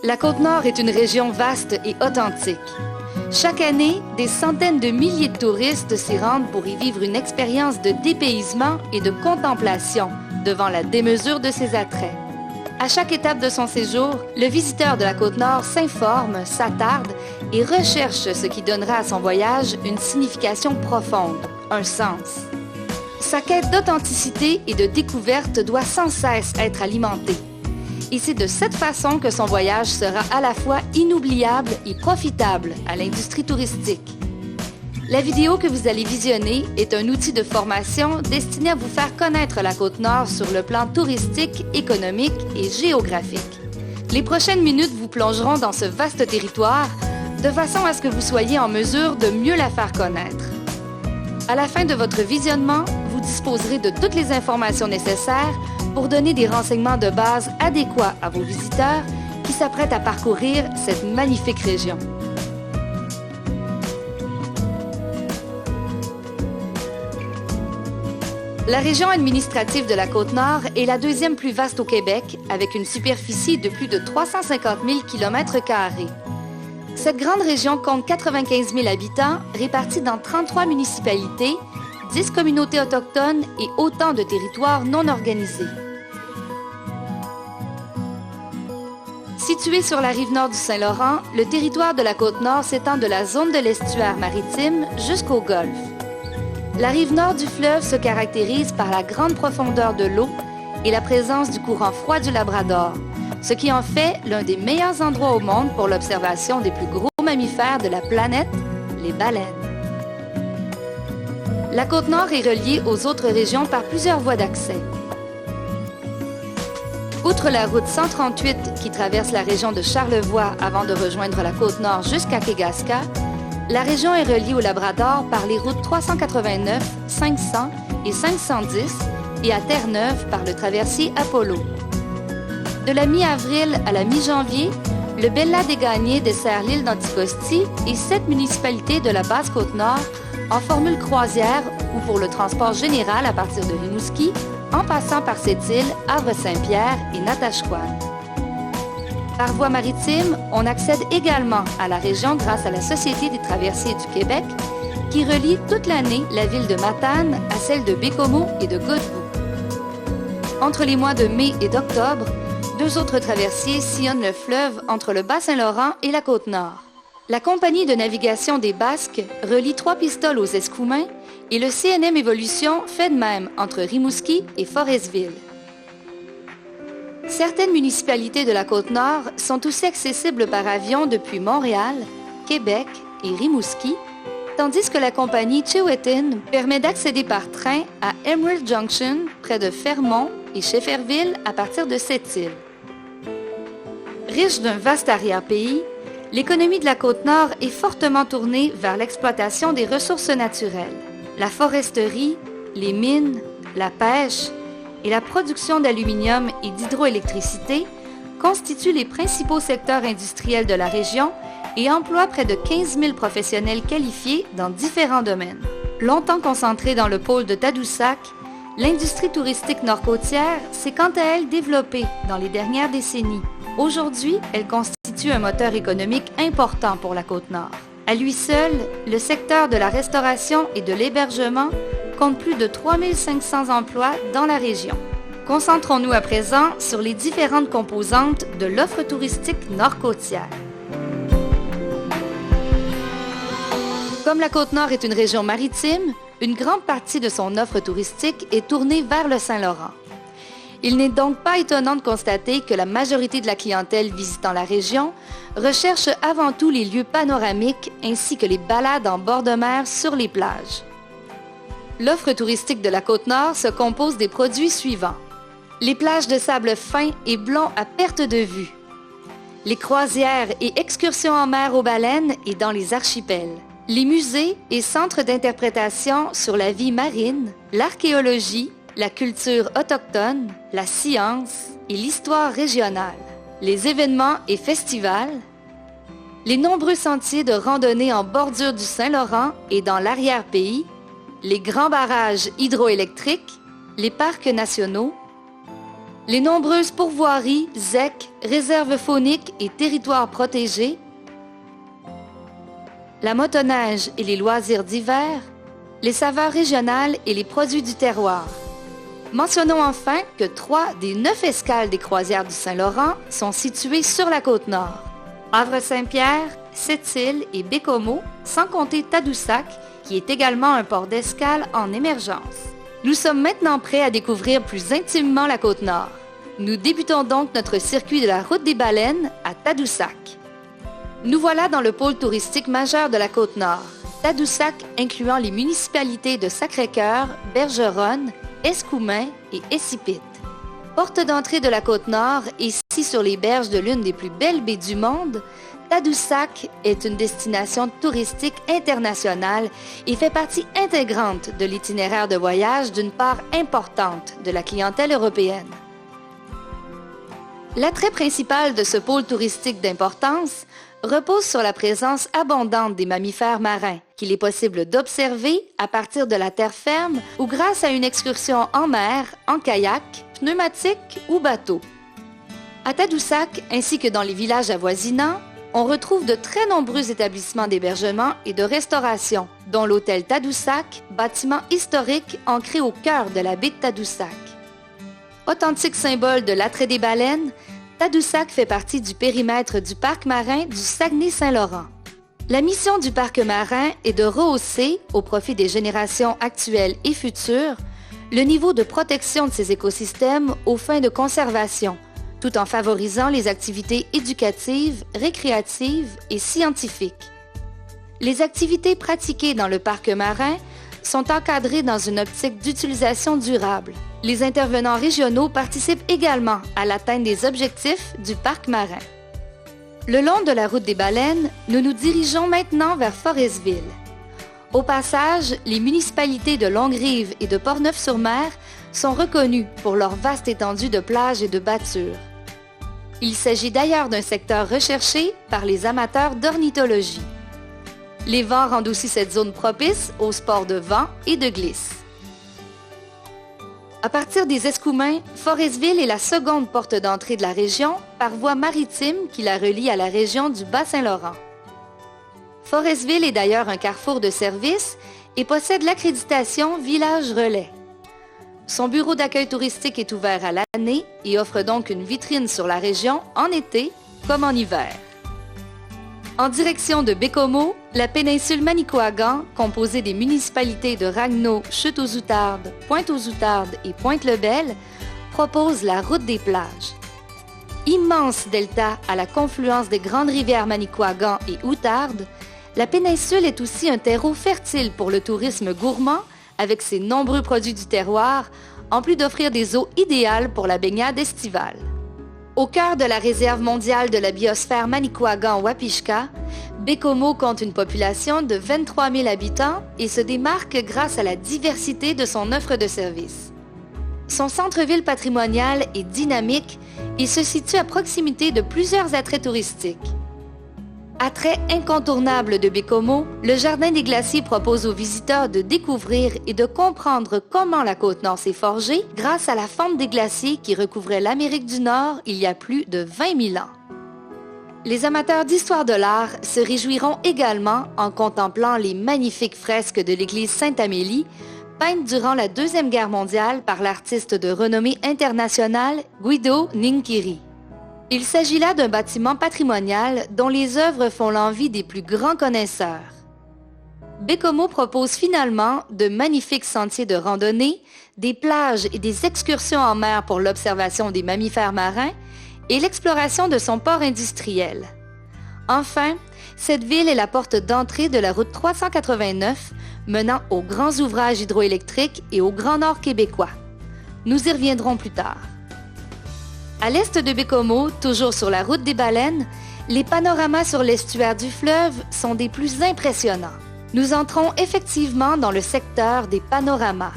La Côte-Nord est une région vaste et authentique. Chaque année, des centaines de milliers de touristes s'y rendent pour y vivre une expérience de dépaysement et de contemplation devant la démesure de ses attraits. À chaque étape de son séjour, le visiteur de la Côte-Nord s'informe, s'attarde et recherche ce qui donnera à son voyage une signification profonde, un sens. Sa quête d'authenticité et de découverte doit sans cesse être alimentée. Et c'est de cette façon que son voyage sera à la fois inoubliable et profitable à l'industrie touristique. La vidéo que vous allez visionner est un outil de formation destiné à vous faire connaître la Côte-Nord sur le plan touristique, économique et géographique. Les prochaines minutes vous plongeront dans ce vaste territoire de façon à ce que vous soyez en mesure de mieux la faire connaître. À la fin de votre visionnement, vous disposerez de toutes les informations nécessaires pour donner des renseignements de base adéquats à vos visiteurs qui s'apprêtent à parcourir cette magnifique région. La région administrative de la Côte-Nord est la deuxième plus vaste au Québec, avec une superficie de plus de 350 000 km². Cette grande région compte 95 000 habitants, répartis dans 33 municipalités, 10 communautés autochtones et autant de territoires non organisés. Situé sur la rive nord du Saint-Laurent, le territoire de la Côte-Nord s'étend de la zone de l'estuaire maritime jusqu'au golfe. La rive nord du fleuve se caractérise par la grande profondeur de l'eau et la présence du courant froid du Labrador, ce qui en fait l'un des meilleurs endroits au monde pour l'observation des plus gros mammifères de la planète, les baleines. La Côte-Nord est reliée aux autres régions par plusieurs voies d'accès. Outre la route 138 qui traverse la région de Charlevoix avant de rejoindre la Côte-Nord jusqu'à Kegaska, la région est reliée au Labrador par les routes 389, 500 et 510 et à Terre-Neuve par le traversier Apollo. De la mi-avril à la mi-janvier, le Bella-des-Gagnés dessert l'île d'Anticosti et 7 municipalités de la Basse-Côte-Nord en formule croisière ou pour le transport général à partir de Rimouski, en passant par cette île, Havre-Saint-Pierre et Natashquan. Par voie maritime, on accède également à la région grâce à la Société des traversiers du Québec, qui relie toute l'année la ville de Matane à celle de Bécomo et de Godbout. Entre les mois de mai et d'octobre, 2 autres traversiers sillonnent le fleuve entre le Bas-Saint-Laurent et la Côte-Nord. La Compagnie de navigation des Basques relie Trois-Pistoles aux Escoumins et le CNM Évolution fait de même entre Rimouski et Forestville. Certaines municipalités de la Côte-Nord sont aussi accessibles par avion depuis Montréal, Québec et Rimouski, tandis que la compagnie Chewetin permet d'accéder par train à Emerald Junction, près de Fermont et Shefferville à partir de cette île. Riche d'un vaste arrière-pays, l'économie de la Côte-Nord est fortement tournée vers l'exploitation des ressources naturelles. La foresterie, les mines, la pêche et la production d'aluminium et d'hydroélectricité constituent les principaux secteurs industriels de la région et emploient près de 15 000 professionnels qualifiés dans différents domaines. Longtemps concentrée dans le pôle de Tadoussac, l'industrie touristique nord-côtière s'est quant à elle développée dans les dernières décennies. Aujourd'hui, elle constitue un moteur économique important pour la Côte-Nord. À lui seul, le secteur de la restauration et de l'hébergement compte plus de 3 500 emplois dans la région. Concentrons-nous à présent sur les différentes composantes de l'offre touristique nord-côtière. Comme la Côte-Nord est une région maritime, une grande partie de son offre touristique est tournée vers le Saint-Laurent. Il n'est donc pas étonnant de constater que la majorité de la clientèle visitant la région recherche avant tout les lieux panoramiques ainsi que les balades en bord de mer sur les plages. L'offre touristique de la Côte-Nord se compose des produits suivants. Les plages de sable fin et blond à perte de vue. Les croisières et excursions en mer aux baleines et dans les archipels. Les musées et centres d'interprétation sur la vie marine, l'archéologie, la culture autochtone, la science et l'histoire régionale, les événements et festivals, les nombreux sentiers de randonnée en bordure du Saint-Laurent et dans l'arrière-pays, les grands barrages hydroélectriques, les parcs nationaux, Les nombreuses pourvoiries, ZEC, réserves fauniques et territoires protégés, la motoneige et les loisirs d'hiver, les saveurs régionales et les produits du terroir. Mentionnons enfin que 3 des 9 escales des croisières du Saint-Laurent sont situées sur la Côte-Nord. Havre-Saint-Pierre, Sept-Îles et Bécomo, sans compter Tadoussac, qui est également un port d'escale en émergence. Nous sommes maintenant prêts à découvrir plus intimement la Côte-Nord. Nous débutons donc notre circuit de la route des baleines à Tadoussac. Nous voilà dans le pôle touristique majeur de la Côte-Nord, Tadoussac incluant les municipalités de Sacré-Cœur, Bergeronne, Escoumins et Escipite. Porte d'entrée de la Côte-Nord et ici sur les berges de l'une des plus belles baies du monde, Tadoussac est une destination touristique internationale et fait partie intégrante de l'itinéraire de voyage d'une part importante de la clientèle européenne. L'attrait principal de ce pôle touristique d'importance repose sur la présence abondante des mammifères marins, qu'il est possible d'observer à partir de la terre ferme ou grâce à une excursion en mer, en kayak, pneumatique ou bateau. À Tadoussac, ainsi que dans les villages avoisinants, on retrouve de très nombreux établissements d'hébergement et de restauration, dont l'hôtel Tadoussac, bâtiment historique ancré au cœur de la baie de Tadoussac. Authentique symbole de l'attrait des baleines, Tadoussac fait partie du périmètre du parc marin du Saguenay-Saint-Laurent. La mission du parc marin est de rehausser, au profit des générations actuelles et futures, le niveau de protection de ces écosystèmes aux fins de conservation, tout en favorisant les activités éducatives, récréatives et scientifiques. Les activités pratiquées dans le parc marin sont encadrées dans une optique d'utilisation durable. Les intervenants régionaux participent également à l'atteinte des objectifs du parc marin. Le long de la route des baleines, nous nous dirigeons maintenant vers Forestville. Au passage, les municipalités de Longue-Rive et de Portneuf-sur-Mer sont reconnues pour leur vaste étendue de plages et de battures. Il s'agit d'ailleurs d'un secteur recherché par les amateurs d'ornithologie. Les vents rendent aussi cette zone propice aux sports de vent et de glisse. À partir des Escoumins, Forestville est la seconde porte d'entrée de la région par voie maritime qui la relie à la région du Bas-Saint-Laurent. Forestville est d'ailleurs un carrefour de services et possède l'accréditation Village Relais. Son bureau d'accueil touristique est ouvert à l'année et offre donc une vitrine sur la région en été comme en hiver. En direction de Bécomo, la péninsule Manicouagan, composée des municipalités de Ragno, Chutes-aux-Outardes, Pointe-aux-Outardes et Pointe-le-Bel, propose la route des plages. Immense delta à la confluence des grandes rivières Manicouagan et Outardes, la péninsule est aussi un terreau fertile pour le tourisme gourmand avec ses nombreux produits du terroir, en plus d'offrir des eaux idéales pour la baignade estivale. Au cœur de la réserve mondiale de la biosphère Manicouagan-Wapishka, Bécomo compte une population de 23 000 habitants et se démarque grâce à la diversité de son offre de services. Son centre-ville patrimonial est dynamique et se situe à proximité de plusieurs attraits touristiques. Attrait incontournable de Bécomo, le Jardin des Glaciers propose aux visiteurs de découvrir et de comprendre comment la Côte-Nord s'est forgée grâce à la fonte des glaciers qui recouvraient l'Amérique du Nord il y a plus de 20 000 ans. Les amateurs d'histoire de l'art se réjouiront également en contemplant les magnifiques fresques de l'église Sainte-Amélie, peintes durant la Deuxième Guerre mondiale par l'artiste de renommée internationale Guido Ninchiri. Il s'agit là d'un bâtiment patrimonial dont les œuvres font l'envie des plus grands connaisseurs. Bécomo propose finalement de magnifiques sentiers de randonnée, des plages et des excursions en mer pour l'observation des mammifères marins et l'exploration de son port industriel. Enfin, cette ville est la porte d'entrée de la route 389 menant aux grands ouvrages hydroélectriques et au Grand Nord québécois. Nous y reviendrons plus tard. À l'est de Bécomo, toujours sur la route des baleines, les panoramas sur l'estuaire du fleuve sont des plus impressionnants. Nous entrons effectivement dans le secteur des panoramas.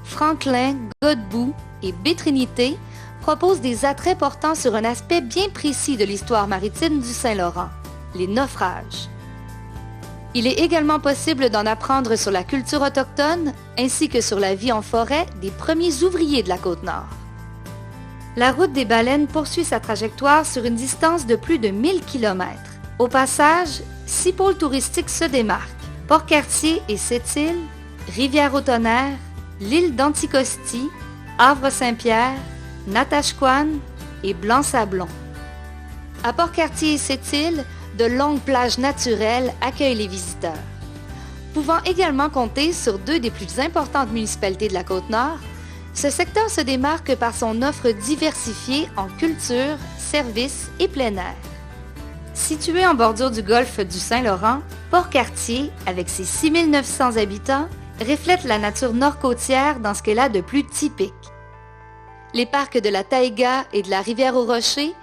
Franklin, Godbout et Baie-Trinité proposent des attraits portant sur un aspect bien précis de l'histoire maritime du Saint-Laurent, les naufrages. Il est également possible d'en apprendre sur la culture autochtone ainsi que sur la vie en forêt des premiers ouvriers de la Côte-Nord. La route des baleines poursuit sa trajectoire sur une distance de plus de 1000 km. Au passage, 6 pôles touristiques se démarquent: Port-Cartier et Sept-Îles, Rivière-au-Tonnerre, l'île d'Anticosti, Havre-Saint-Pierre, Natashquan et Blanc-Sablon. À Port-Cartier et Sept-Îles, de longues plages naturelles accueillent les visiteurs. Pouvant également compter sur 2 des plus importantes municipalités de la Côte-Nord, ce secteur se démarque par son offre diversifiée en culture, services et plein air. Situé en bordure du golfe du Saint-Laurent, Port-Cartier, avec ses 6900 habitants, reflète la nature nord-côtière dans ce qu'elle a de plus typique. Les parcs de la Taïga et de la Rivière-aux-Rochers,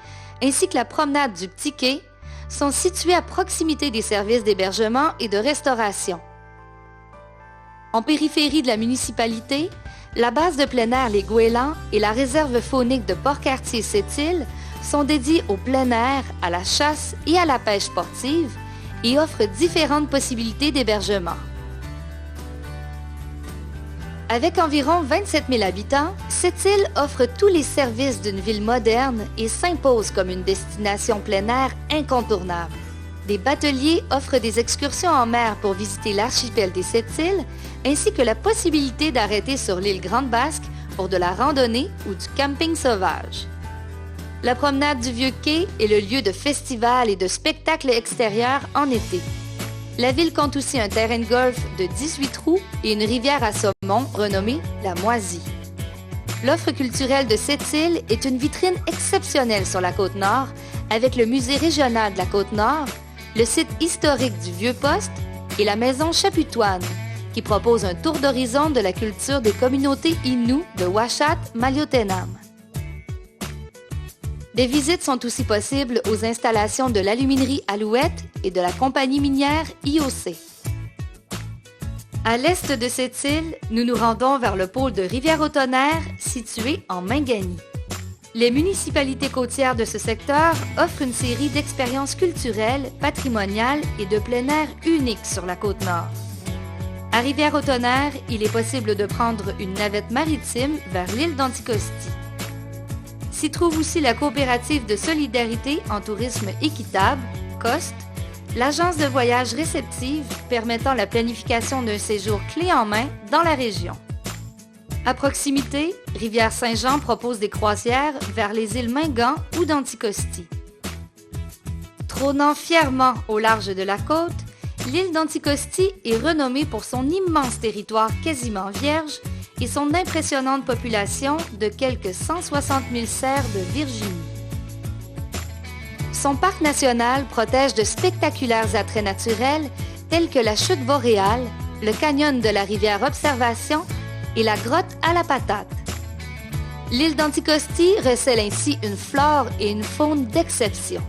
ainsi que la promenade du Petit Quai, sont situés à proximité des services d'hébergement et de restauration. En périphérie de la municipalité, la base de plein air Les Goélands et la réserve faunique de Port-Cartier-Sept-Îles sont dédiés au plein air, à la chasse et à la pêche sportive et offrent différentes possibilités d'hébergement. Avec environ 27 000 habitants, cette île offre tous les services d'une ville moderne et s'impose comme une destination plein air incontournable. Des bateliers offrent des excursions en mer pour visiter l'archipel des Sept-Îles, ainsi que la possibilité d'arrêter sur l'île Grande-Basque pour de la randonnée ou du camping sauvage. La promenade du Vieux-Quai est le lieu de festivals et de spectacles extérieurs en été. La ville compte aussi un terrain de golf de 18 trous et une rivière à saumon renommée la Moisie. L'offre culturelle de Sept-Îles est une vitrine exceptionnelle sur la Côte-Nord, avec le musée régional de la Côte-Nord, le site historique du Vieux-Poste et la maison Chaputoine, qui propose un tour d'horizon de la culture des communautés Innu de Ouachat-Maliotenam. Des visites sont aussi possibles aux installations de l'aluminerie Alouette et de la compagnie minière IOC. À l'est de cette île, nous nous rendons vers le pôle de Rivière-au-Tonnerre, situé en Mingani. Les municipalités côtières de ce secteur offrent une série d'expériences culturelles, patrimoniales et de plein air uniques sur la Côte-Nord. À Rivière-au-Tonnerre, il est possible de prendre une navette maritime vers l'île d'Anticosti. S'y trouve aussi la coopérative de solidarité en tourisme équitable, COST, l'agence de voyage réceptive permettant la planification d'un séjour clé en main dans la région. À proximité, Rivière-Saint-Jean propose des croisières vers les îles Mingan ou d'Anticosti. Trônant fièrement au large de la côte, l'île d'Anticosti est renommée pour son immense territoire quasiment vierge et son impressionnante population de quelques 160 000 cerfs de Virginie. Son parc national protège de spectaculaires attraits naturels tels que la chute boréale, le canyon de la rivière Observation et la grotte à la patate. L'île d'Anticosti recèle ainsi une flore et une faune d'exception.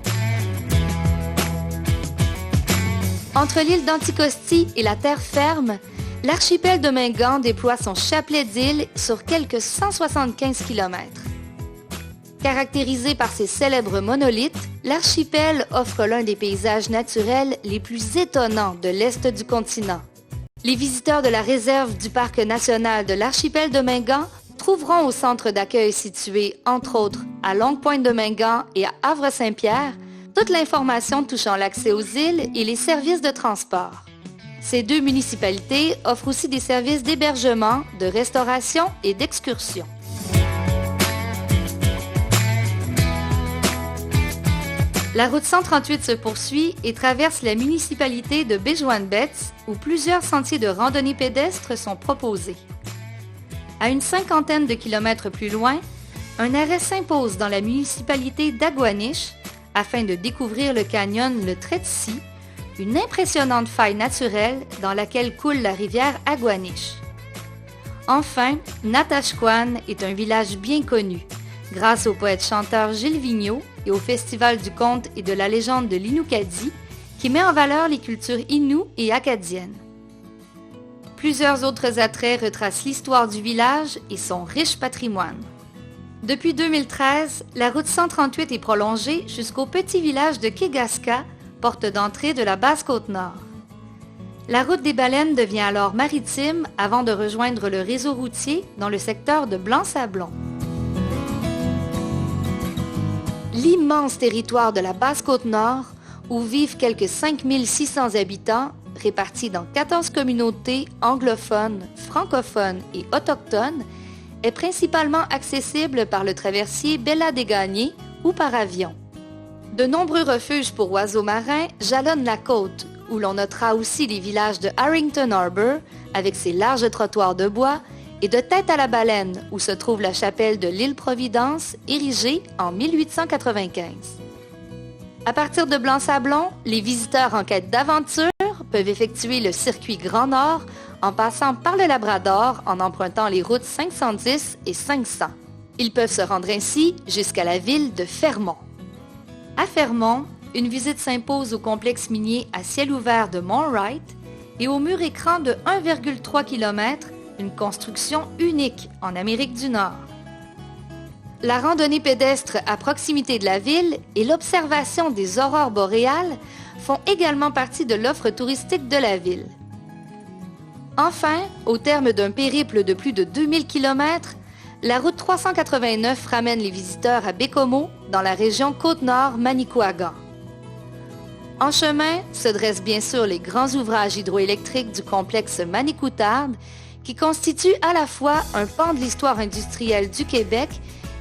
Entre l'île d'Anticosti et la terre ferme, l'archipel de Mingan déploie son chapelet d'îles sur quelques 175 km. Caractérisé par ses célèbres monolithes, l'archipel offre l'un des paysages naturels les plus étonnants de l'est du continent. Les visiteurs de la réserve du Parc national de l'archipel de Mingan trouveront au centre d'accueil situé, entre autres, à Longue-Pointe de Mingan et à Havre-Saint-Pierre, toute l'information touchant l'accès aux îles et les services de transport. Ces 2 municipalités offrent aussi des services d'hébergement, de restauration et d'excursion. La route 138 se poursuit et traverse la municipalité de Bejuan-Betz, où plusieurs sentiers de randonnée pédestre sont proposés. À une 50aine de kilomètres plus loin, un arrêt s'impose dans la municipalité d'Aguaniche afin de découvrir le canyon Le Tretsi, une impressionnante faille naturelle dans laquelle coule la rivière Aguaniche. Enfin, Natashquan est un village bien connu, grâce au poète-chanteur Gilles Vigneault et au Festival du conte et de la légende de l'Inoukadi, qui met en valeur les cultures Innu et acadiennes. Plusieurs autres attraits retracent l'histoire du village et son riche patrimoine. Depuis 2013, la route 138 est prolongée jusqu'au petit village de Kegaska, porte d'entrée de la Basse-Côte-Nord. La route des baleines devient alors maritime avant de rejoindre le réseau routier dans le secteur de Blanc-Sablon. l'immense territoire de la Basse-Côte-Nord, où vivent quelques 5600 habitants, répartis dans 14 communautés anglophones, francophones et autochtones, est principalement accessible par le traversier Bella-des-Gagnés ou par avion. De nombreux refuges pour oiseaux marins jalonnent la côte, où l'on notera aussi les villages de Harrington Harbour, avec ses larges trottoirs de bois, et de Tête-à-la-Baleine, où se trouve la chapelle de l'île-Providence, érigée en 1895. À partir de Blanc-Sablon, les visiteurs en quête d'aventure peuvent effectuer le circuit Grand Nord en passant par le Labrador en empruntant les routes 510 et 500. Ils peuvent se rendre ainsi jusqu'à la ville de Fermont. À Fermont, une visite s'impose au complexe minier à ciel ouvert de Mont Wright et au mur écran de 1,3 km, une construction unique en Amérique du Nord. La randonnée pédestre à proximité de la ville et l'observation des aurores boréales font également partie de l'offre touristique de la ville. Enfin, au terme d'un périple de plus de 2000 km, la route 389 ramène les visiteurs à Bécomo, dans la région Côte-Nord-Manicouagan. En chemin se dressent bien sûr les grands ouvrages hydroélectriques du complexe Manicoutarde, qui constituent à la fois un pan de l'histoire industrielle du Québec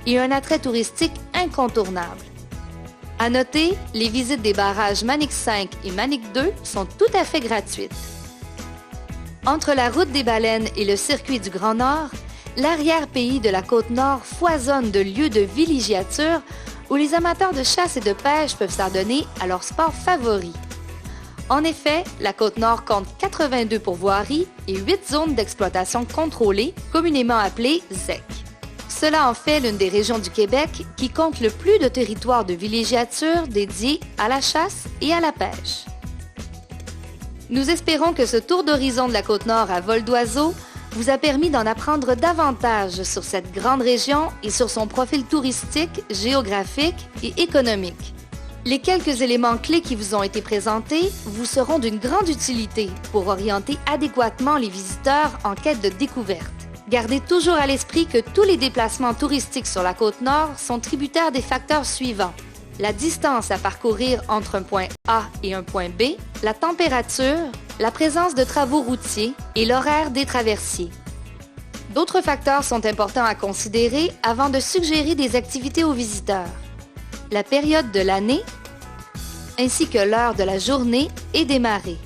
et un attrait touristique incontournable. À noter, les visites des barrages Manic 5 et Manic 2 sont tout à fait gratuites. Entre la route des Baleines et le circuit du Grand Nord, l'arrière-pays de la Côte-Nord foisonne de lieux de villégiature où les amateurs de chasse et de pêche peuvent s'adonner à leur sport favori. En effet, la Côte-Nord compte 82 pourvoiries et 8 zones d'exploitation contrôlées, communément appelées ZEC. Cela en fait l'une des régions du Québec qui compte le plus de territoires de villégiature dédiés à la chasse et à la pêche. Nous espérons que ce tour d'horizon de la Côte-Nord à vol d'oiseau vous a permis d'en apprendre davantage sur cette grande région et sur son profil touristique, géographique et économique. Les quelques éléments clés qui vous ont été présentés vous seront d'une grande utilité pour orienter adéquatement les visiteurs en quête de découverte. Gardez toujours à l'esprit que tous les déplacements touristiques sur la Côte-Nord sont tributaires des facteurs suivants: la distance à parcourir entre un point A et un point B, la température, la présence de travaux routiers et l'horaire des traversiers. D'autres facteurs sont importants à considérer avant de suggérer des activités aux visiteurs: la période de l'année, ainsi que l'heure de la journée et des marées.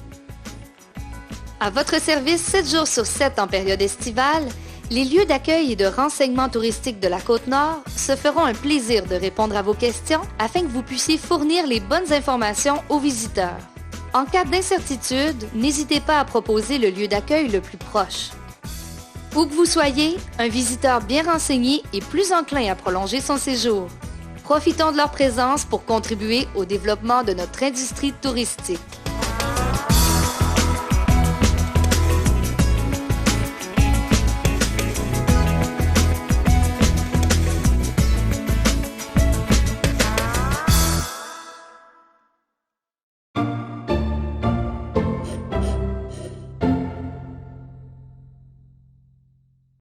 À votre service 7 jours sur 7 en période estivale, les lieux d'accueil et de renseignement touristique de la Côte-Nord se feront un plaisir de répondre à vos questions afin que vous puissiez fournir les bonnes informations aux visiteurs. En cas d'incertitude, n'hésitez pas à proposer le lieu d'accueil le plus proche. Où que vous soyez, un visiteur bien renseigné est plus enclin à prolonger son séjour. Profitons de leur présence pour contribuer au développement de notre industrie touristique.